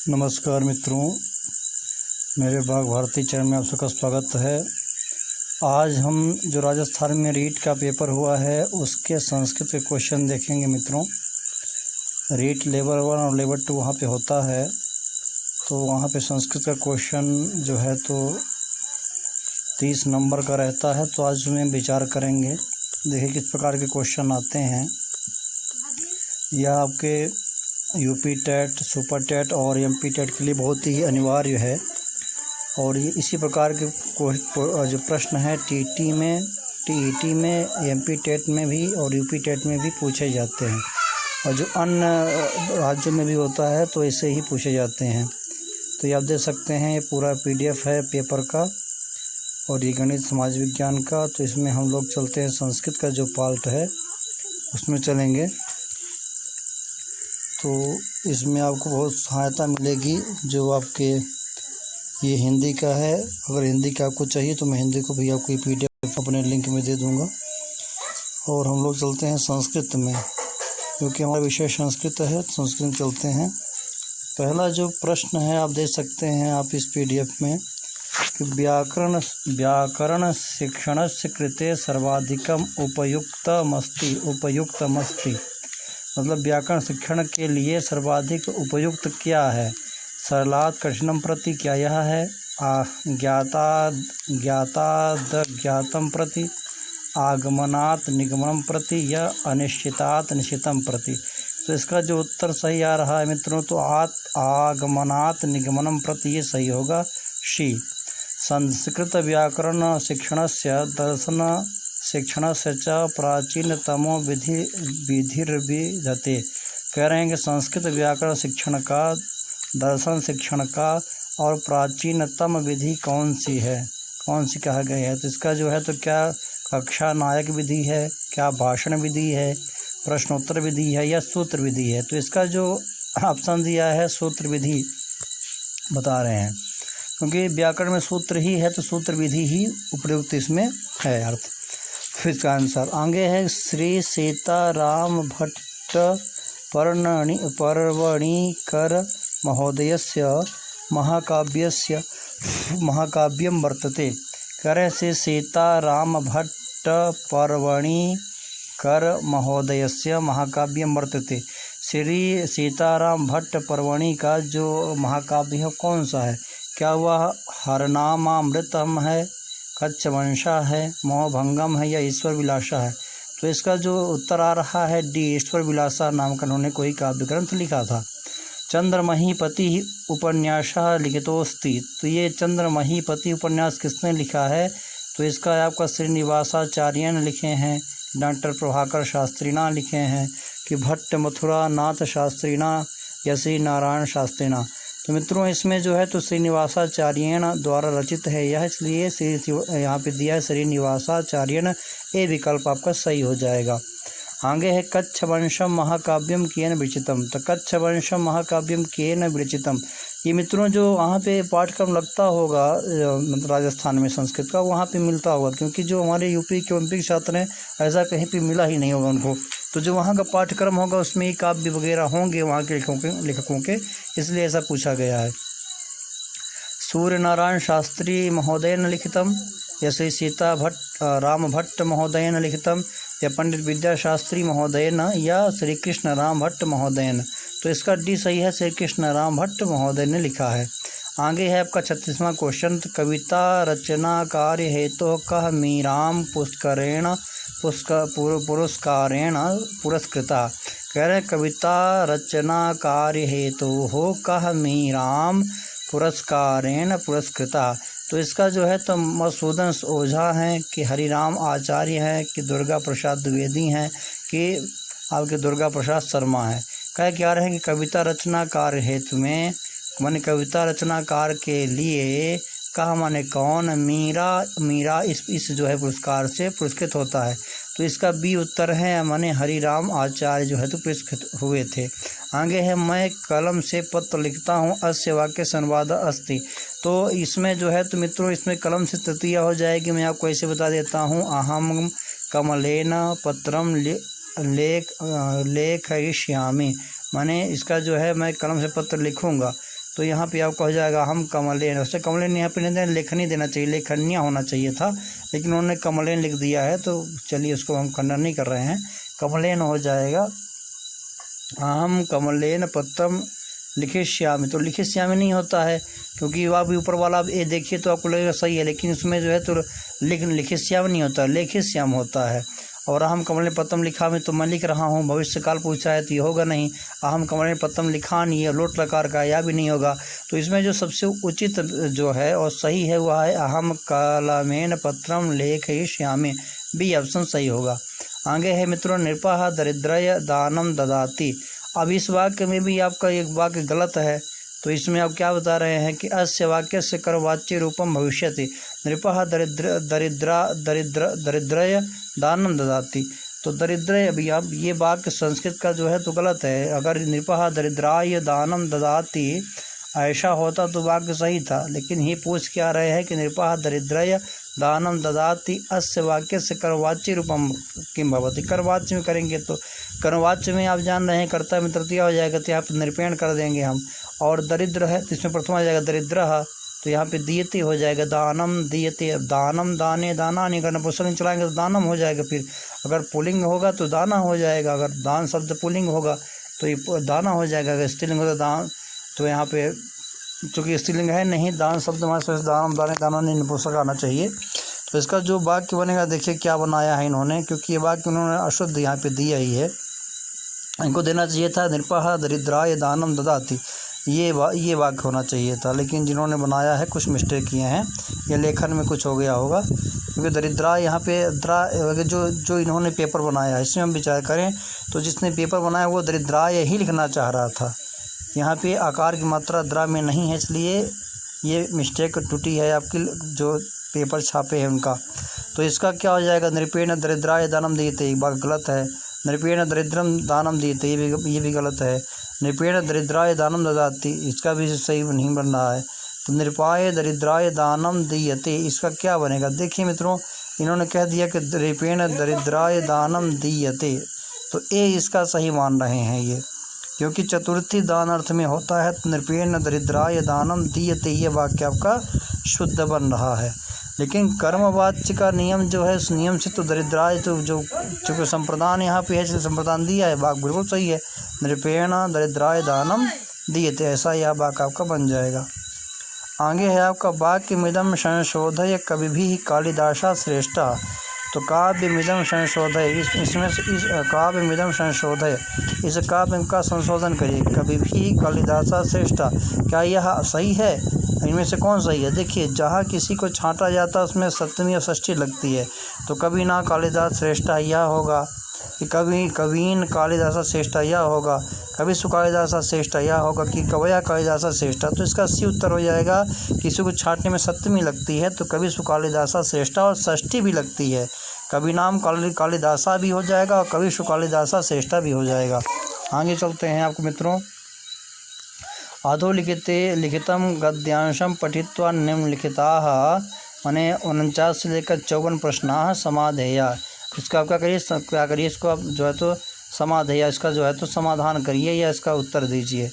नमस्कार मित्रों, मेरे बाग भारती चैनल में आप सबका स्वागत है। आज हम जो राजस्थान में रीट का पेपर हुआ है उसके संस्कृत के क्वेश्चन देखेंगे मित्रों। रीट लेवल 1 और लेवल 2 वहाँ पे होता है, तो वहाँ पे संस्कृत का क्वेश्चन जो है तो 30 नंबर का रहता है। तो आज उसमें विचार करेंगे, देखिए किस प्रकार के क्वेश्चन आते हैं। यह आपके यूपी टेट, सुपर टेट और एमपी टेट के लिए बहुत ही अनिवार्य है। और ये इसी प्रकार के जो प्रश्न हैं टीटी में, टीईटी में, एमपी टेट में भी और यूपी टेट में भी पूछे जाते हैं। और जो अन्य राज्यों में भी होता है तो ऐसे ही पूछे जाते हैं। तो ये आप देख सकते हैं, ये पूरा पीडीएफ है पेपर का और ये गणित समाज विज्ञान का। तो इसमें हम लोग चलते हैं संस्कृत का जो पार्ट है उसमें चलेंगे। तो इसमें आपको बहुत सहायता मिलेगी। जो आपके ये हिंदी का है, अगर हिंदी का आपको चाहिए तो मैं हिंदी को भी आपको ये पीडीएफ अपने लिंक में दे दूंगा। और हम लोग चलते हैं संस्कृत में, क्योंकि हमारा विषय संस्कृत है। संस्कृत में चलते हैं। पहला जो प्रश्न है आप देख सकते हैं आप इस पीडीएफ में कि व्याकरण शिक्षणस्य कृते सर्वाधिकम उपयुक्तमस्ति, मतलब व्याकरण शिक्षण के लिए सर्वाधिक उपयुक्त क्या है। सरलात् कठिनम प्रति क्या यह है, ज्ञातम प्रति, आगमनात् निगमनम प्रति या अनिश्चितात् निश्चितम प्रति। तो इसका जो उत्तर सही आ रहा है मित्रों, तो आगमनात् निगमनम प्रति ये सही होगा, शी। संस्कृत व्याकरण शिक्षणस्य दर्शन शिक्षणस्य च प्राचीनतमो विधिर्विधते। कह रहे हैं कि संस्कृत व्याकरण शिक्षण का, दर्शन शिक्षण का और प्राचीनतम विधि कौन सी है, कौन सी कहा गई है। तो इसका जो है तो क्या कक्षा नायक विधि है, क्या भाषण विधि है, प्रश्नोत्तर विधि है या सूत्र विधि है। तो इसका जो ऑप्शन दिया है सूत्र विधि बता रहे हैं, क्योंकि व्याकरण में सूत्र ही है तो सूत्र विधि ही उपयुक्त इसमें है अर्थ। फिर इसका आंसर आगे है, श्री सीताराम भट्ट पर्वणिकर महोदयस्य महाकाव्यम वर्तते। करे से सीताराम भट्ट पर्वणिकर महोदयस्य महाकाव्यम वर्तते। श्री सीताराम भट्ट पर्वणि का जो महाकाव्य है कौन सा है, क्या वह हरनामामृतम है, कच्छवंशा है, मोहभंगम है या ईश्वर विलासा है। तो इसका जो उत्तर आ रहा है डी, ईश्वर विलासा नाम का उन्होंने कोई काव्य ग्रंथ लिखा था। चंद्रमहीपति उपन्यास लिखितोस्ति। तो ये चंद्रमहीपति उपन्यास किसने लिखा है, तो इसका आपका श्रीनिवासाचार्य ने लिखे हैं, डॉक्टर प्रभाकर शास्त्रीना लिखे हैं, कि भट्ट मथुरा नाथ शास्त्रीना या श्री नारायण शास्त्रीना। तो मित्रों इसमें जो है तो श्रीनिवासाचार्यन द्वारा रचित है यह, इसलिए यहाँ पे दिया है श्रीनिवासाचार्यन। ये विकल्प आपका सही हो जाएगा। आगे है कच्छवंशम महाकाव्यम केन विरचितम। तो कच्छवंशम महाकाव्यम केन विरचितम, ये मित्रों जो वहाँ पे पाठ्यक्रम लगता होगा राजस्थान में संस्कृत का, वहाँ पे मिलता होगा, क्योंकि जो हमारे यूपी के ओलंपिक छात्र हैं ऐसा कहीं पे मिला ही नहीं होगा उनको। तो जो वहाँ का पाठ्यक्रम होगा उसमें ही काव्य वगैरह होंगे वहाँ के लेखकों के, इसलिए ऐसा पूछा गया है। सूर्य नारायण शास्त्री महोदयन लिखितम या श्री सीता राम भट्ट महोदयन लिखितम या पंडित विद्याशास्त्री महोदयन या श्री कृष्ण राम भट्ट महोदयन। तो इसका डी सही है, श्री कृष्ण राम भट्ट महोदय ने लिखा है। आगे है आपका 36वां क्वेश्चन, कविता रचना कार्य हेतु कह मीराम पुरस्कारेण पुरस्कृता। कह रहे कविता रचना कार्य हेतु हो कह मीराम पुरस्कारेण पुरस्कृता। तो इसका जो है तो मधुसूदन ओझा हैं, कि हरिराम आचार्य हैं, कि दुर्गा प्रसाद द्विवेदी हैं, कि आपके दुर्गा प्रसाद शर्मा है। क्या रहे कि कविता रचनाकार हेतु में माने कविता रचनाकार के लिए कहा माने कौन, मीरा इस जो है पुरस्कार से पुरस्कृत होता है। तो इसका बी उत्तर है, माने हरिराम आचार्य जो है तो पुरस्कृत हुए थे। आगे है, मैं कलम से पत्र लिखता हूँ, अस्य वाक्य संवाद अस्ति। तो इसमें जो है तो मित्रों इसमें कलम से तृतीया हो जाएगी। मैं आपको ऐसे बता देता हूँ, अहम कमलेन पत्रम लेखयिष्यामि, माने इसका जो है मैं कलम से पत्र लिखूँगा। तो यहाँ पे आपका हो जाएगा हम कमलेन। वैसे कमलेन यहाँ पे नहीं देना, लेखनी देना चाहिए, लेखनिया होना चाहिए था, लेकिन उन्होंने कमलेन लिख दिया है, तो चलिए उसको हम खंडन नहीं कर रहे हैं, कमलेन हो जाएगा। हम कमलेन पत्रम लिखिष्यामि, तो लिखिष्यामि नहीं होता है, क्योंकि आप ऊपर वाला आप ये देखिए तो आपको लगेगा सही है, लेकिन उसमें जो है तो लिखिष्याम नहीं होता, लेखिष्याम होता है। और अहम कमलेन पत्रम लिखा में तो मैं लिख रहा हूँ, भविष्य काल पूछा है तो ये होगा नहीं। अहम कमलेन पत्रम लिखा नहीं है, लोट लकार का, या भी नहीं होगा। तो इसमें जो सबसे उचित जो है और सही है वह है अहम कलमेन पत्रम लेखयिष्यामि, बी ऑप्शन सही होगा। आगे है मित्रों, नृपः दरिद्रय दानम ददाति। अब इस वाक्य में भी आपका एक वाक्य गलत है, तो इसमें आप क्या बता रहे हैं कि अस्य वाक्य से कर्मवाच्य रूपम भविष्यति, नृपः दरिद्रय दानम ददाति। तो दरिद्र, अभी आप ये वाक्य संस्कृत का जो है तो गलत है। अगर नृपः दरिद्राय दानम ददाति ऐसा होता तो वाक्य सही था, लेकिन ये पूछ क्या रहे हैं कि नृपः दरिद्रय दानम ददाति अस्य वाक्य से कर्मवाच्य रूपम किम भवति। कर्मवाच्य में करेंगे तो कर्मवाच्य में आप जान रहे हैं कर्ता में तृतीया हो जाएगा, तो यहाँ पर निरूपण कर देंगे हम। और दरिद्र है तो इसमें प्रथम आ जाएगा दरिद्र, तो यहाँ पे दीयते हो जाएगा, दानम दीयते। दानम दाने दाना नहीं करना, पुस्तक चलाएंगे तो दानम हो जाएगा। फिर अगर पुल्लिंग होगा तो दाना हो जाएगा, अगर दान शब्द पुल्लिंग होगा तो ये दाना हो जाएगा, अगर स्त्रीलिंग होगा दान, तो यहाँ पे चूँकि स्त्रीलिंग है नहीं, दान शब्द हमारे पास दानम दाने दाना नहीं पुस्तक आना चाहिए। तो इसका जो वाक्य बनेगा देखिए क्या बनाया है इन्होंने, क्योंकि ये वाक्य उन्होंने अशुद्ध यहाँ पे दिया ही है। इनको देना चाहिए था नृपः दरिद्राय दानम ददाति, ये वाक्य होना चाहिए था, लेकिन जिन्होंने बनाया है कुछ मिस्टेक किए हैं, ये लेखन में कुछ हो गया होगा। क्योंकि दरिद्रा यहाँ पे जो इन्होंने पेपर बनाया है इसमें हम विचार करें तो जिसने पेपर बनाया वो दरिद्राय ही लिखना चाह रहा था, यहाँ पे आकार की मात्रा द्रा में नहीं है, इसलिए ये मिस्टेक टूटी है आपकी जो पेपर छापे हैं उनका। तो इसका क्या हो जाएगा, नृपेण दरिद्राय दानम दीयते, एक बात गलत है। नृपेण दरिद्रम दानम दीयते, ये भी गलत है। नृपेण दरिद्राय दानम ददाति, इसका भी सही नहीं बन रहा है। तो नृपाय दरिद्राय दानम दीयते, इसका क्या बनेगा। देखिए मित्रों, इन्होंने कह दिया कि नृपेण दरिद्राय दानम दीयते, तो ये इसका सही मान रहे हैं ये, क्योंकि चतुर्थी दान अर्थ में होता है। तो नृपेण दरिद्राय दानम दीयते, ये वाक्य आपका शुद्ध बन रहा है। लेकिन कर्मवाच्य का नियम जो है, उस नियम से तो दरिद्राय तो जो चूँकि संप्रदान यहाँ पे है, इसलिए संप्रदान दिया है, वाक्य बिल्कुल सही है। नृपेण दरिद्राय दानम दीयते, ऐसा यह वाक्य आपका बन जाएगा। आगे है आपका वाक्यमिदं संशोधय कविभिः कालिदासा श्रेष्ठा। तो काव्यमिदं संशोधय, इसमें से इस काव्यमिदं संशोधय, इस काव्य का संशोधन करिए, कविभिः कालिदासा श्रेष्ठा, क्या यह सही है। इनमें से कौन सही है। देखिए, जहाँ किसी को छांटा जाता है उसमें सप्तमी और षष्ठी लगती है, तो कभी ना कालिदास श्रेष्ठा यह होगा, कि कभी कवीन कालिदासा श्रेष्ठा यह होगा, कभी सुकालिदासा श्रेष्ठा यह होगा, कि कवया कालिदासा श्रेष्ठा। तो इसका सी उत्तर हो जाएगा, किसी को छांटने में सप्तमी लगती है तो कभी सुकालिदासा श्रेष्ठा और षष्ठी भी लगती है, कभी नाम कालिदासा भी हो जाएगा और कभी सुकालिदासा श्रेष्ठा भी हो जाएगा। आगे चलते हैं आपको मित्रों, अधोलिखितम गद्यांशम पठित्वा निम्नलिखिताः, माने 49 से लेकर 54 प्रश्नाः समाधेया। इसका आप क्या करिए, इसको आप जो है तो समाधेया, इसका जो है तो समाधान करिए या इसका उत्तर दीजिए।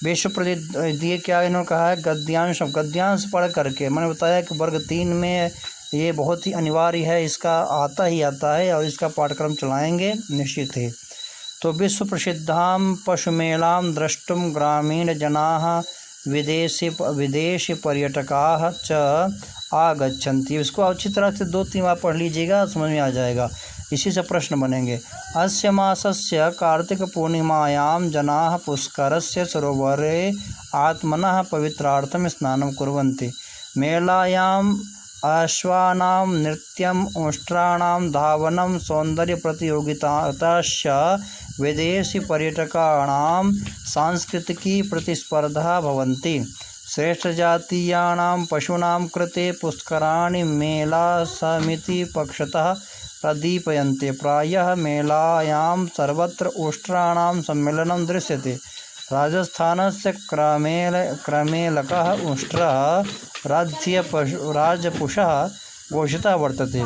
विश्व प्रसिद्ध दिए क्या इन्होंने कहा है, गद्यांशम, गद्यांश पढ़ करके। मैंने बताया कि वर्ग 3 में ये बहुत ही अनिवार्य है, इसका आता ही आता है और इसका पाठ्यक्रम चलाएँगे निश्चित ही। तो विश्व प्रसिद्धां पशुमेलां द्रष्टुं ग्रामीणजनाः विदेशी पर्यटकाः च आगच्छन्ति। इसको अच्छी तरह से 2-3 बार पढ़ लीजिएगा, समझ में आ जाएगा। इसी से प्रश्न बनेंगे। अस्य मासस्य कार्तिक पूर्णिमायां जनाः पुष्करस्य सरोवरे आत्मनः पवित्रार्थं स्नानं कुर्वन्ति। मेलायां अश्वानां नृत्यं, उष्ट्राणां धावनं, सौन्दर्यप्रतियोगिताश्च विदेशी पर्यटकाणां सांस्कृतिकी प्रतिस्पर्धा भवन्ति। श्रेष्ठजातीयानां पशूनां कृते पुष्कराणि मेलासमिति पक्षतः प्रदीपयन्ते। प्रायः मेलायां सर्वत्र उष्ट्राणां सम्मेलनं दृश्यते। राजस्थानस्य क्रमेलकः उष्ट्रः राजपुषः घोषितः वर्तते।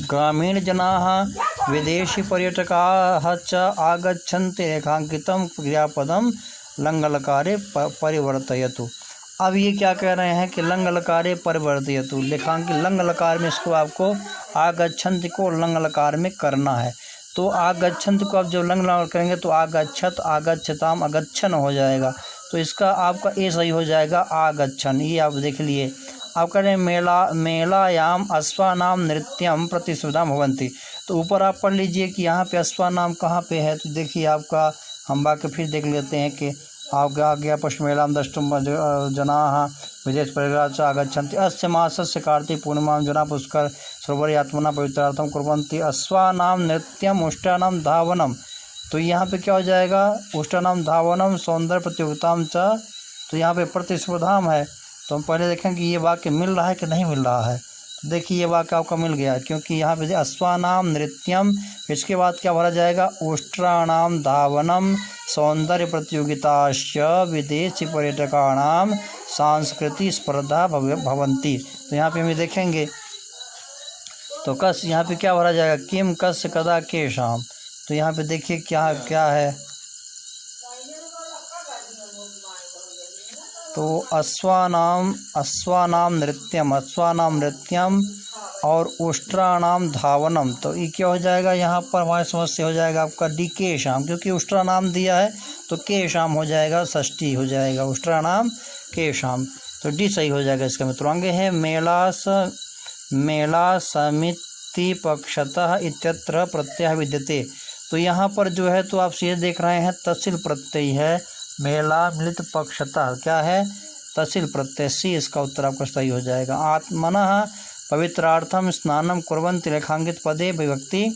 ग्रामीणजनाः विदेशीपर्यटकाः च आगच्छन्ति। रेखाङ्कितं क्रियापदं लंग लकारे परिवर्तयतु। अब ये क्या कह रहे हैं कि लंग लकारे परिवर्तयतु, लेखांकित लंग लकार में इसको आपको आगच्छन्त को लंग लकार में करना है। तो आगच्छन्त को आप जब लंग लकार करेंगे तो आगच्छत आगच्छताम अगच्छन हो जाएगा। तो इसका आपका ए सही हो जाएगा आगच्छन। ये आप देख लिए। आप कह रहे हैं मेलायाम अश्वानाम नृत्यम प्रतिस्पर्धाम भवन्ति। तो ऊपर आप पढ़ लीजिए कि यहाँ पे अश्वानाम कहाँ पे है। तो देखिए आपका हम वाक्य फिर देख लेते हैं कि आपका आ गया पश्चिमेलाम द्रष्टुम जनाः विदेश परिग्रहात् आगच्छन्ति अस्य मासस्य कार्तिक पूर्णिमां जना पुष्कर सरोवरे आत्मना पवित्रार्थं कुर्वन्ति अश्वानां नृत्यम उष्टानां धावनम। तो यहाँ पे क्या हो जाएगा उष्टानां धावनम सौंदर्य प्रतियोगिताम च। तो यहाँ पे प्रतिस्पर्धाम है। तो हम पहले देखें कि ये वाक्य मिल रहा है कि नहीं मिल रहा है। तो देखिए ये वाक्य आपका मिल गया क्योंकि यहाँ पे अश्वानाम नृत्यम, इसके बाद क्या भरा जाएगा उष्ट्राणाम धावनम सौंदर्य प्रतियोगिताश्च विदेशी पर्यटकाणाम सांस्कृतिक स्पर्धा भवन्ति। तो यहाँ पे हम देखेंगे तो कस यहाँ पे क्या भरा जाएगा किम कस कदा केशाम। तो यहाँ पे देखिए क्या क्या है। तो अश्वानाम नृत्यम और उष्ट्रानाम धावनम। तो ये क्या हो जाएगा यहाँ पर हमारे समझ से हो जाएगा आपका डी के शाम, क्योंकि उष्ट्रा नाम दिया है तो के शाम हो जाएगा, षष्ठी हो जाएगा उष्ट्रा नाम के शाम। तो डी सही हो जाएगा इसका मित्रों। आगे है मेला समिति पक्षतः इत्यत्र प्रत्यय विद्यते। तो यहाँ पर जो है तो आप सीधे देख रहे हैं तहसील प्रत्यय है। मेला मिलित पक्षतः क्या है तहसील प्रत्यय, सी इसका उत्तर आपका सही हो जाएगा। आत्मनः पवित्रार्थम स्नानम कुर्वन्ति लेखांकित पदे विभक्ति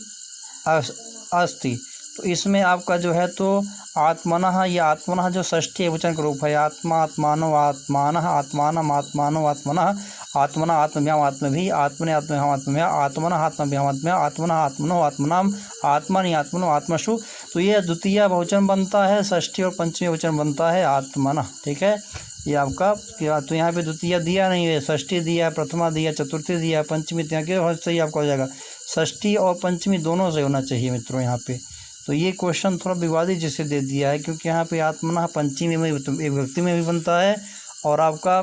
अस्ति। तो इसमें आपका जो है तो आत्मनः, ये आत्मनः जो षष्ठी वचन का रूप है। आत्मा आत्मानो आत्मानः आत्मानम आत्मानो आत्मनः आत्मना आत्मभ्याम आत्मभि आत्मने आत्मभ्याम आत्मभ्या आत्मनः आत्मभ्याम आत्मभ्या आत्मनः आत्मनो आत्मनाम आत्मनि आत्मनो आत्मशु। तो ये द्वितीय बहुवचन बनता है, षष्ठी और पंचमी वचन बनता है आत्मनः। ठीक है, ये आपका तो यहाँ पे द्वितीय दिया नहीं है, षष्ठी दिया है, प्रथमा दिया, चतुर्थी दिया है, पंचमी दिया के सही आपका हो जाएगा। षष्ठी और पंचमी दोनों से होना चाहिए मित्रों यहाँ पे। तो ये क्वेश्चन थोड़ा विवादित जैसे दे दिया है क्योंकि यहाँ पे आत्मना पंचमी में एक व्यक्ति में भी बनता है और आपका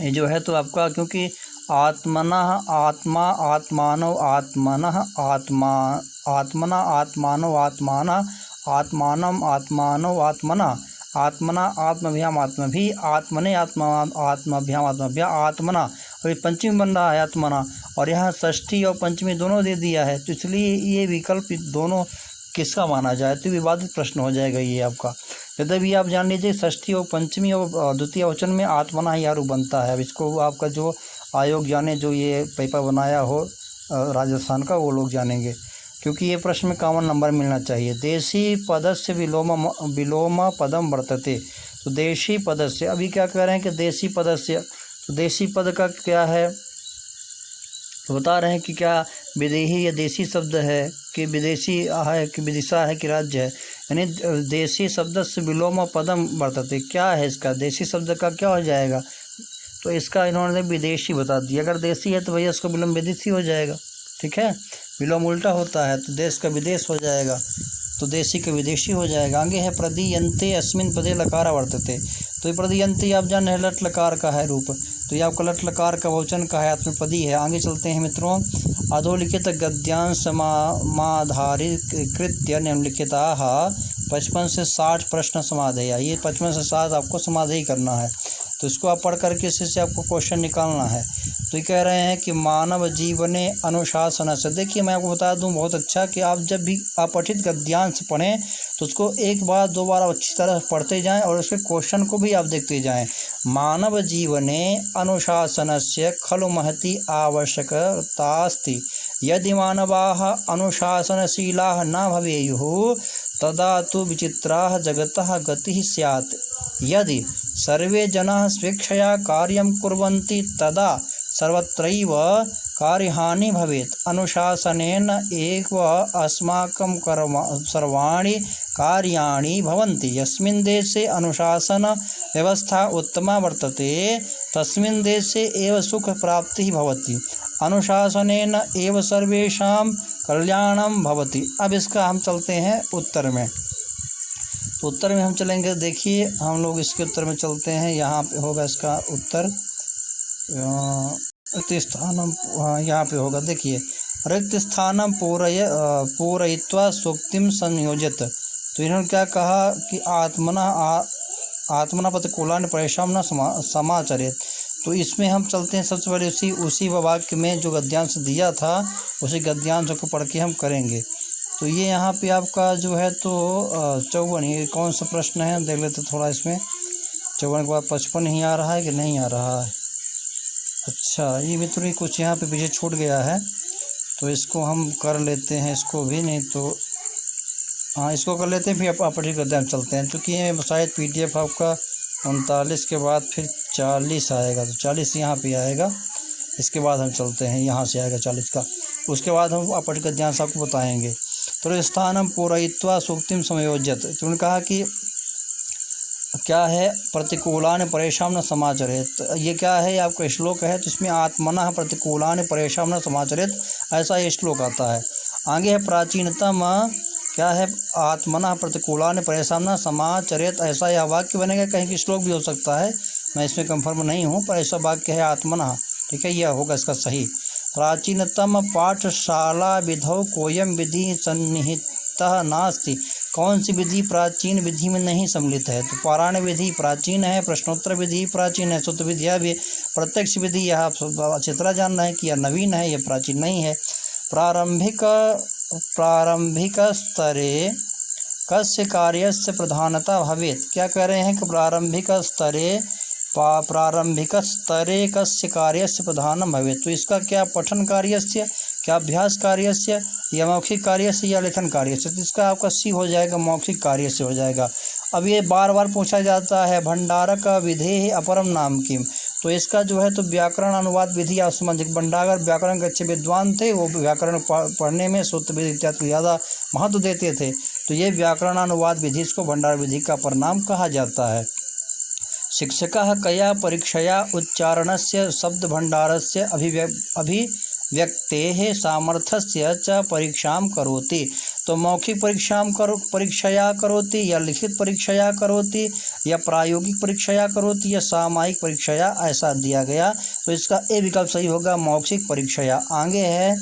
ये जो है तो आपका क्योंकि आत्मना आत्मा आत्मानो आत्मनः आत्मा आत्मना आत्मानो आत्माना आत्मानम आत्मानो आत्मना आत्मना आत्मभ्याम आत्मभि आत्मने आत्मा आत्मभ्याम आत्मभ्या आत्मना। और ये पंचमी बन रहा है आत्मना और यहाँ षष्ठी और पंचमी दोनों दे दिया है। तो इसलिए ये विकल्प दोनों किसका माना जाए तो विवादित प्रश्न हो जाएगा ये आपका। यद्यपि आप जान लीजिए षष्ठी और पंचमी और द्वितीय वचन में आत्मना ही आरू बनता है। अब इसको आपका जो आयोग जाने जो ये पेपर बनाया हो राजस्थान का वो लोग जानेंगे क्योंकि ये प्रश्न में कॉमन नंबर मिलना चाहिए। देशी पदस्य विलोम पदम वर्तते। तो देशी पदस्य अभी क्या कह रहे हैं कि देशी पदस्य, तो देशी पद का क्या है तो बता रहे हैं कि क्या विदेही या देसी शब्द है कि विदेशी है कि विदिशा है कि राज्य है। यानी देशी शब्द से विलोम पदम वर्तते क्या है इसका देशी शब्द का क्या हो जाएगा। तो इसका इन्होंने विदेशी बता दिया। अगर देशी है तो भैया इसका विलोम विदेशी हो जाएगा। ठीक है, विलोम उल्टा होता है तो देश का विदेश हो जाएगा, तो देशी का विदेशी हो जाएगा। आगे है प्रदीयन्ते अस्मिन् पदे लकार वर्तते। तो ये प्रदीयन्ते आप जान रहे हैं लट लकार का है रूप, तो ये आपका लट लकार का बहुवचन का है, आत्मपदी है। आगे चलते हैं मित्रों। अधोलिखित गद्यांश समाधारित कृत्य निम्नलिखिताः 55 से 60 प्रश्न समाधेय। ये 55 से 60 आपको समाधेय करना है। तो इसको आप पढ़ करके इससे आपको क्वेश्चन निकालना है। तो ये कह रहे हैं कि मानव जीवने अनुशासन से। देखिए मैं आपको बता दूं बहुत अच्छा कि आप जब भी अपठित गद्यांश पढ़ें तो उसको एक बार दो बार अच्छी तरह पढ़ते जाएं और उसके क्वेश्चन को भी आप देखते जाएं। मानव जीवने अनुशासनस्य खलु महती आवश्यकतास्ति। यदि मानवाः अनुशासनशीलाः न भवेयुः तदा तु विचित्राः जगतः गतिः स्यात्। यदि सर्वे जनाः स्वेच्छया कार्यं कुर्वन्ति तदा सर्वत्रैव कार्यहानि भवेत्। अनुशासनेन एव अस्माकं सर्वाणि कार्याणि भवन्ति। यस्मिन् देशे अनुशासन व्यवस्था उत्तमा वर्तते तस्मिन् देशे एव सुख प्राप्तिः भवति। अनुशासनेन एव सर्वेषां कल्याणं भवति। अब इसका हम चलते हैं उत्तर में। तो उत्तर में हम चलेंगे। देखिए हम लोग इसके उत्तर में चलते हैं। यहाँ पे होगा इसका उत्तर रिक्त स्थानम, यहाँ पे होगा। देखिए रिक्त स्थानम पूरयित्वा सूक्तिम संयोजित। तो इन्होंने क्या कहा कि आत्मना प्रतिकूलान परेशान न समाचरित। तो इसमें हम चलते हैं सबसे पहले उसी वाक्य में जो गद्यांश दिया था उसी गद्यांश को पढ़ के हम करेंगे। तो ये यहाँ पे आपका जो है तो 54, ये कौन सा प्रश्न है देख लेते थोड़ा। इसमें 54 के बाद 55 ही आ रहा है कि नहीं आ रहा है। अच्छा ये मित्रों कुछ यहाँ पे पीछे छूट गया है, तो इसको हम कर लेते हैं, इसको भी नहीं तो हाँ इसको कर लेते हैं, फिर अपठित गद्यांश चलते हैं। क्योंकि ये शायद PDF आपका 39 के बाद फिर 40 आएगा, तो 40 यहाँ पे आएगा। इसके बाद हम चलते हैं, यहाँ से आएगा 40 का, उसके बाद हम अपठित गद्यांश आपको बताएंगे। तो स्थानम पूरयित्वा सूक्तिम संयोज्यत। तो उन्होंने कहा कि क्या है, प्रतिकूलान परेशान न समाचरित। ये क्या है, आपका श्लोक है, तो इसमें आत्मनः प्रतिकूलान परेशान न समाचरित ऐसा ये श्लोक आता है। आगे है प्राचीनतम, क्या है, आत्मनः प्रतिकूलान परेशान न समाचरित ऐसा यह वाक्य बनेगा। कहीं की श्लोक भी हो सकता है, मैं इसमें कंफर्म नहीं हूँ, पर ऐसा वाक्य है आत्मनः, ठीक है, यह होगा इसका सही। प्राचीनतम पाठशाला विधौ कोयम विधि सन्निहितः नास्ति। कौन सी विधि प्राचीन विधि में नहीं सम्मिलित है? तो पारायण विधि प्राचीन है, प्रश्नोत्तर विधि प्राचीन है, सूत्र विद्या भी प्रत्यक्ष विधि यह आप अच्छी तरह जानना है कि यह नवीन है, यह प्राचीन नहीं है। प्रारंभिक स्तरे कस्य कार्यस्य प्रधानता भवेत्। क्या कह रहे हैं कि प्रारंभिक स्तरे कस्य कार्यस्य प्रधानम भवेत्। तो इसका क्या पठन कार्यस्य, क्या अभ्यास कार्यस्य, या मौखिक कार्यस्य, या लेखन कार्यस्य। तो इसका आपका सी हो जाएगा, मौखिक कार्य से हो जाएगा। अब ये बार बार पूछा जाता है भंडारक विधेः अपरम नाम किम। तो इसका जो है तो व्याकरण अनुवाद विधि आप समझ। भंडागर व्याकरण के अच्छे विद्वान थे, वो व्याकरण पढ़ने में सूत्र विधि इत्यादि को ज़्यादा महत्व देते थे। तो ये व्याकरण अनुवाद विधि, इसको भंडार विधि का परिणाम कहा जाता है। शिक्षकः कया परीक्षया उच्चारणस्य शब्द भंडारस्य अभिव्यक्तेः सामर्थ्यस्य च परीक्षां करोति। तो मौखिक परीक्षया करोति, या लिखित परीक्षया करोति, या प्रायोगिक परीक्षया करोति, या सामायिक परीक्षया, ऐसा दिया गया। तो इसका ए विकल्प सही होगा, मौखिक परीक्षया। आगे है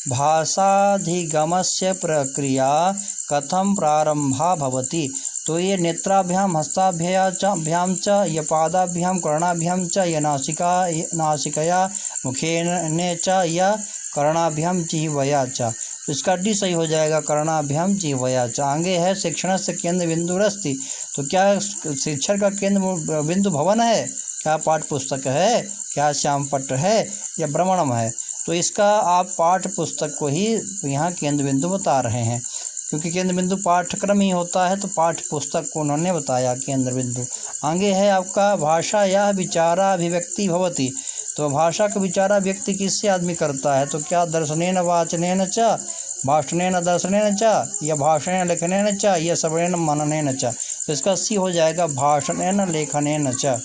भाषाधिगमस्य प्रक्रिया कथम प्रारंभा भवति। तो ये नेत्राभ्याम हस्ताभ्याम च, या पादाभ्याम कर्णाभ्याम च, या नासिकया मुखेन च, या कर्णाभ्याम जिह्वया च। तो इसका डी सही हो जाएगा, कर्णाभ्याम जिह्वया च। आगे है शिक्षण से केंद्र बिंदुरस्ति। तो क्या शिक्षण का केंद्र बिंदु भवन है, क्या पाठ पुस्तक है, क्या श्यामपट्ट है, या भ्रमणम है। तो इसका आप पाठ पुस्तक को ही यहाँ केंद्र बिंदु बता रहे हैं, क्योंकि केंद्र बिंदु पाठ्यक्रम ही होता है, तो पाठ्य पुस्तक को उन्होंने बताया केंद्र बिंदु। आगे है आपका भाषा या विचाराभिव्यक्ति भवति। तो भाषा का विचारा व्यक्ति किससे आदमी करता है? तो क्या दर्शनेन वाचनेन च, भाषणेन दर्शनेन च, या भाषणेन लेखनेन च, या श्रवणेन मननेन च। तो इसका सी हो जाएगा, भाषणेन लेखनेन च।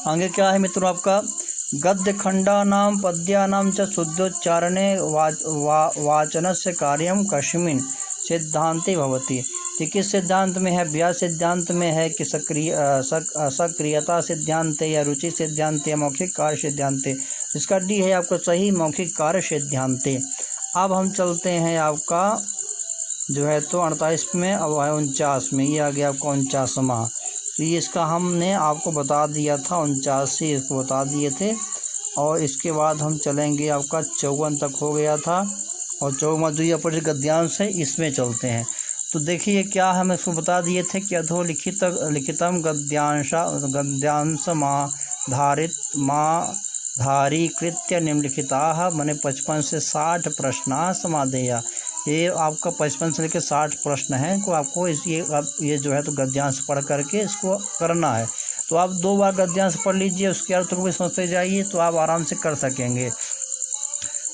आगे क्या है मित्रों आपका, गद्य खंडानां पद्यानां च शुद्धोच्चारणे वाचनस्य कार्यं कस्मिन् सिद्धान्ते भवति। तो किस सिद्धांत में है? अभ्यास सिद्धांत में है कि सक्रियता सिद्धांत, या रुचि सिद्धांत, या मौखिक कार्य सिद्धांत। इसका डी है आपका सही, मौखिक कार्य सिद्धांत। अब हम चलते हैं आपका जो है तो 48 में, अब है 49 में, ये आ गया आपका 49वां। तो ये इसका हमने आपको बता दिया था, 49 इसको बता दिए थे। और इसके बाद हम चलेंगे, आपका 54 तक हो गया था, और 54वां जो ये अपठित गद्यांश है इसमें चलते हैं। तो देखिए क्या हम इसको बता दिए थे कि लिखितम गद्यांश धारीकृत्य निम्नलिखिताः माने 55 से 60 प्रश्न समाधेया। ये आपका 55 से लेकर 60 प्रश्न हैं को आपको ये जो है तो गद्यांश पढ़ करके इसको करना है। तो आप 2 बार गद्यांश पढ़ लीजिए, उसके अर्थ को भी समझते जाइए, तो आप आराम से कर सकेंगे।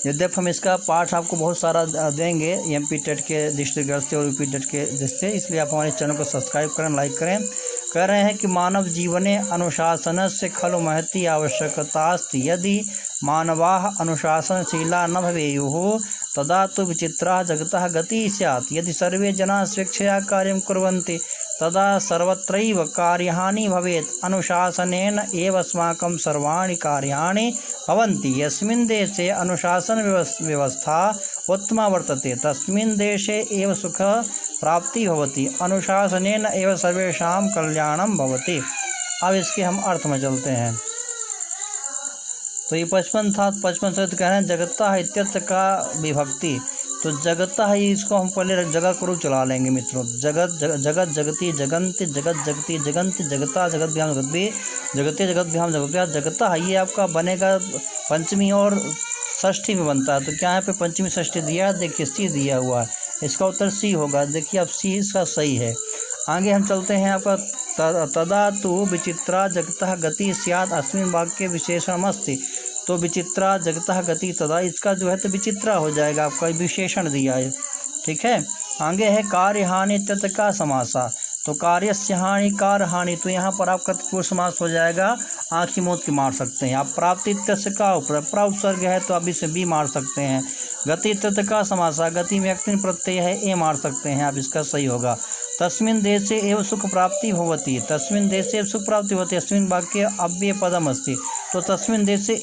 यद्यपि हम इसका पाठ आपको बहुत सारा देंगे MP टेट के दृष्टिगत से और UP टेट के दृष्टि, इसलिए आप हमारे चैनल को सब्सक्राइब करें, लाइक करें। कह रहे हैं कि मानव जीवने अनुशासनस्य खलु महती आवश्यकतास्ति। यदि मानवाः अनुशासनशीला न भवेयुः तदा तु विचित्रा जगतः गतिः स्यात्। यदि सर्वे जनाः स्वेच्छया कार्यं कुर्वन्ति तदा सर्वत्रैव कार्यहानिः भवेत्। अनुशासनेन एव अस्माकं सर्वाणि कार्याणि भवन्ति। यस्मिन् देशे अनुशासन व्यवस्था उत्तमा वर्तते तस्मिन् देशे एव सुख प्राप्ति भवति। अनुशासनेन एव सर्वेषां कल्याणं भवति। अब इसके हम अर्थ में चलते हैं। तो ये 55 था। 55 से कह रहे हैं जगतः इत्यर्थ का विभक्ति। तो जगतः ही इसको हम पहले जगह को चला लेंगे मित्रों। जगत जगत जगती जगंत जगत जगती जगंत जगता जगत भ्याम जगत भी जगते जगत भ्याम जगत जगतः ये आपका बनेगा पंचमी और षष्ठी में बनता है। तो क्या यहाँ पे पंचमी षष्ठी दिया है? देखिए सी दिया हुआ है, इसका उत्तर सी होगा। देखिए अब सी इसका सही है। आगे हम चलते हैं आपका तदा तु विचित्रा जगतः गति स्यात् अस्मिन् वाक्ये विशेषणमस्ति। तो विचित्रा जगतः गति तदा इसका जो है तो विचित्रा हो जाएगा, आपका विशेषण दिया है। ठीक है। आगे है कार्य हानि तत् का समासा। तो कार्य से हानि कार हानि, तो यहाँ पर आपका तत्पुरुष समास हो जाएगा, आँखी मूंद के मार सकते हैं आप। प्राप्ति तस्य का उपसर्ग है तो आप इसे बी मार सकते हैं। गति तत् का समासा, गति में अक्तिन प्रत्यय है ए मार सकते हैं आप, इसका सही होगा। तस्मिन् देशे एव सुख प्राप्ति भवति। तस्मिन् देशे सुख प्राप्ति होती है। अस्मिन् वाक्य अव्यय पदम अस्ति। तो तस्मिन् देशे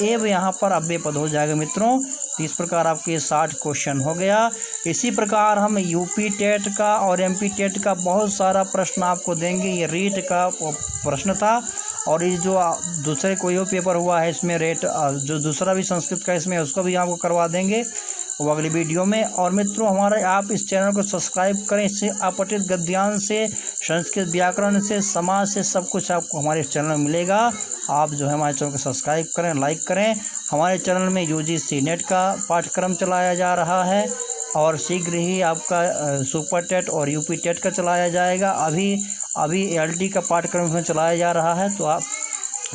एव यहाँ पर अव्यय पद हो जाएगा मित्रों। तो इस प्रकार आपके 60 क्वेश्चन हो गया। इसी प्रकार हम यूपी टेट का और एमपी टेट का बहुत सारा प्रश्न आपको देंगे। ये रीट का प्रश्न था और ये जो दूसरे कोई पेपर हुआ है इसमें रेट जो दूसरा भी संस्कृत का इसमें उसको भी आपको करवा देंगे वो अगली वीडियो में। और मित्रों हमारे आप इस चैनल को सब्सक्राइब करें, इससे अपठित गद्यांश से संस्कृत व्याकरण से समाज से सब कुछ आपको हमारे इस चैनल में मिलेगा। आप जो है हमारे चैनल को सब्सक्राइब करें, लाइक करें। हमारे चैनल में यूजीसी नेट का पाठ्यक्रम चलाया जा रहा है और शीघ्र ही आपका सुपर टेट और यूपी टेट का चलाया जाएगा। अभी एलटी का पाठ्यक्रम में चलाया जा रहा है। तो आप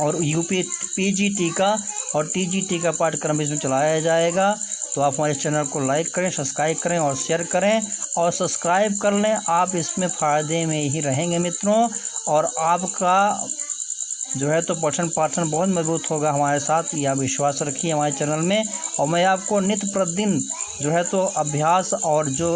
और यूपी पीजीटी का और टीजीटी का पाठ्यक्रम इसमें चलाया जाएगा। तो आप हमारे चैनल को लाइक करें, सब्सक्राइब करें और शेयर करें और सब्सक्राइब कर लें। आप इसमें फ़ायदे में ही रहेंगे मित्रों और आपका जो है तो पठन पाठन बहुत मजबूत होगा हमारे साथ। यह विश्वास रखिए हमारे चैनल में। और मैं आपको नित्य प्रतिदिन जो है तो अभ्यास और जो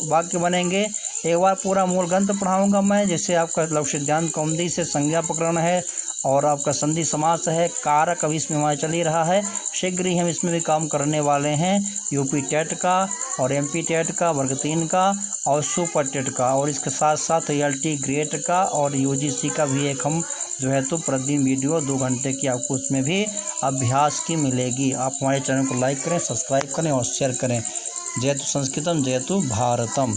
वाक्य बनेंगे एक बार पूरा मूल ग्रंथ पढ़ाऊँगा मैं। जैसे आपका लघु सिद्धांत कौमुदी से संज्ञा प्रकरण है और आपका संधि समास है, कारक अभी इसमें हमारा चल ही रहा है। शीघ्र ही हम इसमें भी काम करने वाले हैं, यूपी टेट का और एमपी टेट का, वर्ग 3 का और सुपर टेट का, और इसके साथ साथ एलटी ग्रेड का और यूजीसी का भी एक हम जो है तो प्रतिदिन वीडियो 2 घंटे की आपको उसमें भी अभ्यास की मिलेगी। आप हमारे चैनल को लाइक करें, सब्सक्राइब करें और शेयर करें। जयतु संस्कृतम जयतु भारतम।